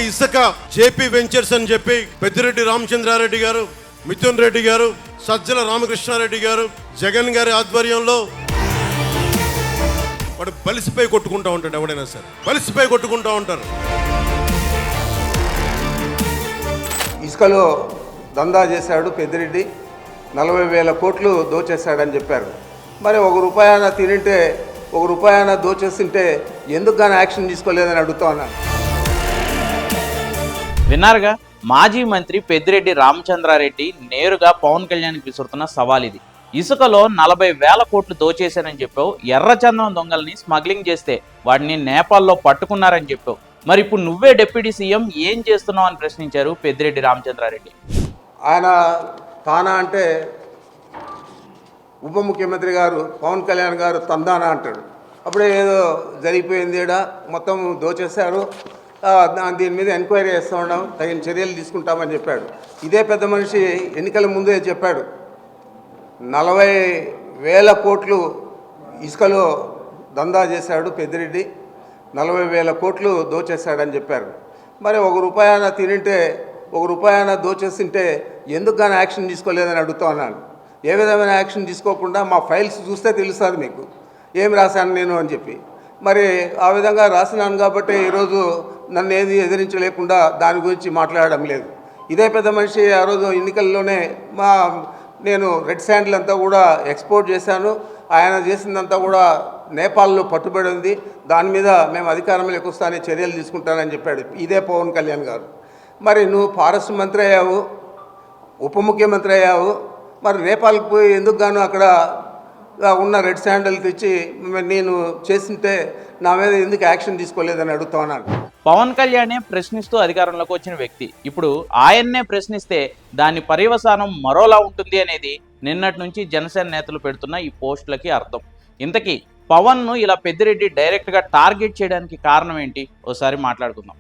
ఇసుక JP ventures అని చెప్పి పెద్దిరెడ్డి రామచంద్రారెడ్డి గారు, మిథున్ రెడ్డి గారు, సజ్జల రామకృష్ణారెడ్డి గారు, జగన్ గారి ఆధ్వర్యంలో వాడు బలిసిపై కొట్టుకుంటా ఉంటాడు. ఎవడైనా సరే బలిసిపై కొట్టుకుంటా ఉంటారు. ఇసుకలో దందా చేశాడు పెద్దిరెడ్డి, 40,000 కోట్లు దోచేశాడని చెప్పారు. మరి ₹1 తినింటే ₹1 దోచేస్తుంటే ఎందుకు కానీ యాక్షన్ తీసుకోలేదని అడుగుతా ఉన్నాను. విన్నారుగా, మాజీ మంత్రి పెద్దిరెడ్డి రామచంద్రారెడ్డి నేరుగా పవన్ కళ్యాణ్కి విసురుతున్న సవాల్ ఇది. ఇసుకలో 40,000 కోట్లు దోచేశారని చెప్పావు, ఎర్రచందనం దొంగల్ని స్మగ్లింగ్ చేస్తే వాడిని నేపాల్లో పట్టుకున్నారని చెప్పావు. మరి ఇప్పుడు నువ్వే డిప్యూటీ సీఎం ఏం చేస్తున్నావు అని ప్రశ్నించారు పెద్దిరెడ్డి రామచంద్రారెడ్డి. ఆయన తానా అంటే ఉప ముఖ్యమంత్రి గారు పవన్ కళ్యాణ్ గారు తందానా అంటాడు. అప్పుడే ఏదో జరిగిపోయింది, మొత్తం దోచేశారు, దీని మీద ఎంక్వైరీ చేస్తూ ఉన్నాం, తగిన చర్యలు తీసుకుంటామని చెప్పాడు. ఇదే పెద్ద మనిషి ఎన్నికల ముందే చెప్పాడు 40,000 కోట్లు ఇసుకలో దందా చేశాడు పెద్దిరెడ్డి, 40,000 కోట్లు దోచేశాడని చెప్పారు. మరి ₹1 తినింటే ₹1 దోచేస్తుంటే ఎందుకు కానీ యాక్షన్ తీసుకోలేదని అడుగుతా ఉన్నాను. ఏ విధమైన యాక్షన్ తీసుకోకుండా మా ఫైల్స్ చూస్తే తెలుస్తుంది మీకు ఏం రాశాను నేను అని చెప్పి. మరి ఆ విధంగా రాసినాను కాబట్టి ఈరోజు నన్ను ఏది ఎదిరించలేకుండా దాని గురించి మాట్లాడడం లేదు. ఇదే పెద్ద మనిషి ఆ రోజు ఎన్నికల్లోనే నేను రెడ్ శాండిల్ అంతా కూడా ఎక్స్పోర్ట్ చేశాను, ఆయన చేసిందంతా కూడా నేపాల్లో పట్టుబడి ఉంది, దాని మీద మేము అధికారంలోకి వస్తానే చర్యలు తీసుకుంటానని చెప్పాడు ఇదే పవన్ కళ్యాణ్ గారు. మరి నువ్వు ఫారెస్ట్ మంత్రి అయ్యావు, ఉప ముఖ్యమంత్రి అయ్యావు, మరి నేపాల్కి పోయి ఎందుకు గాను అక్కడ ఉన్న రెడ్ శాండిల్ తెచ్చి నేను చేసింటే నా మీద ఎందుకు యాక్షన్ తీసుకోలేదని అడుగుతా ఉన్నాను. పవన్ కళ్యాణే ప్రశ్నిస్తూ అధికారంలోకి వచ్చిన వ్యక్తి ఇప్పుడు ఆయన్నే ప్రశ్నిస్తే దాని పర్యవసానం మరోలా ఉంటుంది అనేది నిన్నటి నుంచి జనసేన నేతలు పెడుతున్న ఈ పోస్టులకి అర్థం. ఇంతకీ పవన్ను ఇలా పెద్దిరెడ్డి డైరెక్ట్గా టార్గెట్ చేయడానికి కారణం ఏంటి ఓసారి మాట్లాడుకుందాం.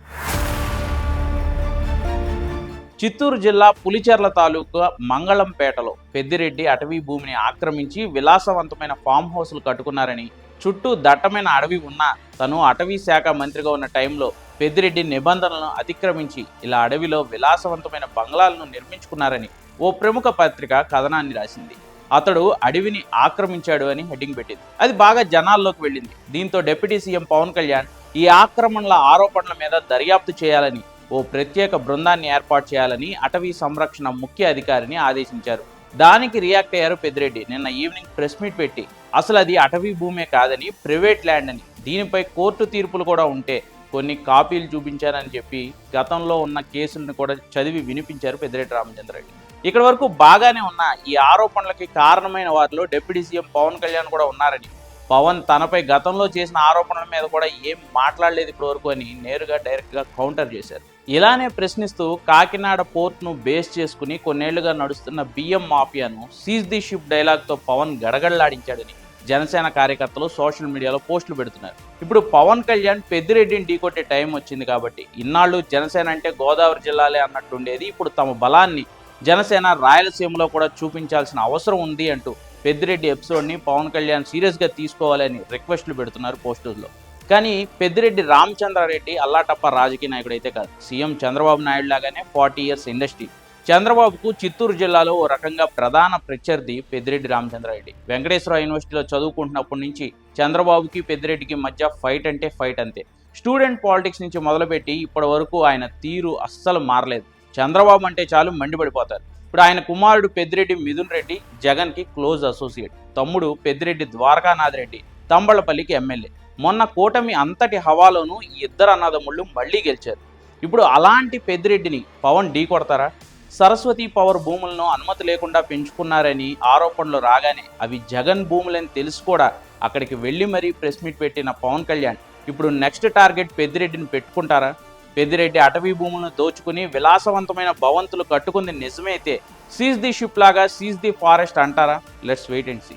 చిత్తూరు జిల్లా పులిచెర్ల తాలూకా మంగళంపేటలో పెద్దిరెడ్డి అటవీ భూమిని ఆక్రమించి విలాసవంతమైన ఫామ్ హౌస్లు కట్టుకున్నారని, చుట్టూ దట్టమైన అడవి ఉన్నా తను అటవీ శాఖ మంత్రిగా ఉన్న టైంలో పెద్దిరెడ్డి నిబంధనలను అతిక్రమించి ఇలా అడవిలో విలాసవంతమైన బంగ్లాలను నిర్మించుకున్నారని ఓ ప్రముఖ పత్రిక కథనాన్ని రాసింది. అతడు అడవిని ఆక్రమించాడు అని హెడ్డింగ్ పెట్టింది. అది బాగా జనాల్లోకి వెళ్ళింది. దీంతో డిప్యూటీ సీఎం పవన్ కళ్యాణ్ ఈ ఆక్రమణల ఆరోపణల మీద దర్యాప్తు చేయాలని ఓ ప్రత్యేక బృందాన్ని ఏర్పాటు చేయాలని అటవీ సంరక్షణ ముఖ్య అధికారిని ఆదేశించారు. దానికి రియాక్ట్ అయ్యారు పెద్దిరెడ్డి. నిన్న ఈవినింగ్ ప్రెస్ మీట్ పెట్టి అసలు అది అటవీ భూమే కాదని, ప్రైవేట్ ల్యాండ్ అని, దీనిపై కోర్టు తీర్పులు కూడా ఉంటే కొన్ని కాపీలు చూపించారని చెప్పి గతంలో ఉన్న కేసులను కూడా చదివి వినిపించారు పెద్దిరెడ్డి రామచంద్రారెడ్డి. ఇక్కడ వరకు బాగానే ఉన్న ఈ ఆరోపణలకి కారణమైన వారిలో డిప్యూటీ సీఎం పవన్ కళ్యాణ్ కూడా ఉన్నారని, పవన్ తనపై గతంలో చేసిన ఆరోపణల మీద కూడా ఏం మాట్లాడలేదు ఇప్పటి వరకు అని నేరుగా డైరెక్ట్గా కౌంటర్ చేశారు. ఇలానే ప్రశ్నిస్తూ కాకినాడ పోర్ట్ను బేస్ చేసుకుని కొన్నేళ్లుగా నడుస్తున్న బియ్యం మాఫియాను సీజ్ ది షిప్ డైలాగ్తో పవన్ గడగడలాడించాడని జనసేన కార్యకర్తలు సోషల్ మీడియాలో పోస్టులు పెడుతున్నారు. ఇప్పుడు పవన్ కళ్యాణ్ పెద్దిరెడ్డిని ఢీకొట్టే టైం వచ్చింది కాబట్టి, ఇన్నాళ్ళు జనసేన అంటే గోదావరి జిల్లాలే అన్నట్టుండేది, ఇప్పుడు తమ బలాన్ని జనసేన రాయలసీమలో కూడా చూపించాల్సిన అవసరం ఉంది అంటూ పెద్దిరెడ్డి ఎపిసోడ్ని పవన్ కళ్యాణ్ సీరియస్గా తీసుకోవాలని రిక్వెస్ట్లు పెడుతున్నారు పోస్టుల్లో. కానీ పెద్దిరెడ్డి రామచంద్రారెడ్డి అల్లాటప్ప రాజకీయ నాయకుడు అయితే కాదు. సీఎం చంద్రబాబు నాయుడు లాగానే 40 years ఇండస్ట్రీ. చంద్రబాబుకు చిత్తూరు జిల్లాలో ఓ రకంగా ప్రధాన ప్రత్యర్థి పెద్దిరెడ్డి రామచంద్రారెడ్డి. వెంకటేశ్వర యూనివర్సిటీలో చదువుకుంటున్నప్పటి నుంచి చంద్రబాబుకి పెద్దిరెడ్డికి మధ్య ఫైట్ అంటే ఫైట్ అంతే. స్టూడెంట్ పాలిటిక్స్ నుంచి మొదలుపెట్టి ఇప్పటి వరకు ఆయన తీరు అస్సలు మారలేదు. చంద్రబాబు అంటే చాలు మండిపడిపోతారు. ఇప్పుడు ఆయన కుమారుడు పెద్దిరెడ్డి మిథున్ రెడ్డి జగన్కి క్లోజ్ అసోసియేట్. తమ్ముడు పెద్దిరెడ్డి ద్వారకానాథ్ రెడ్డి తంబళ్లపల్లికి ఎమ్మెల్యే. మొన్న కూటమి అంతటి హవాలోనూ ఈ ఇద్దరు అన్నదమ్ముళ్ళు మళ్లీ గెలిచారు. ఇప్పుడు అలాంటి పెద్దిరెడ్డిని పవన్ ఢీ కొడతారా? సరస్వతి పవర్ భూములను అనుమతి లేకుండా పెంచుకున్నారని ఆరోపణలు రాగానే అవి జగన్ భూములని తెలిసి కూడా అక్కడికి వెళ్ళి మరీ ప్రెస్ మీట్ పెట్టిన పవన్ కళ్యాణ్ ఇప్పుడు నెక్స్ట్ టార్గెట్ పెద్దిరెడ్డిని పెట్టుకుంటారా? పెద్దిరెడ్డి అటవీ భూములను దోచుకుని విలాసవంతమైన భవంతులు కట్టుకుంది నిజమైతే సీజ్ ది షిప్ లాగా సీజ్ ది ఫారెస్ట్ అంటారా? Let's wait and see.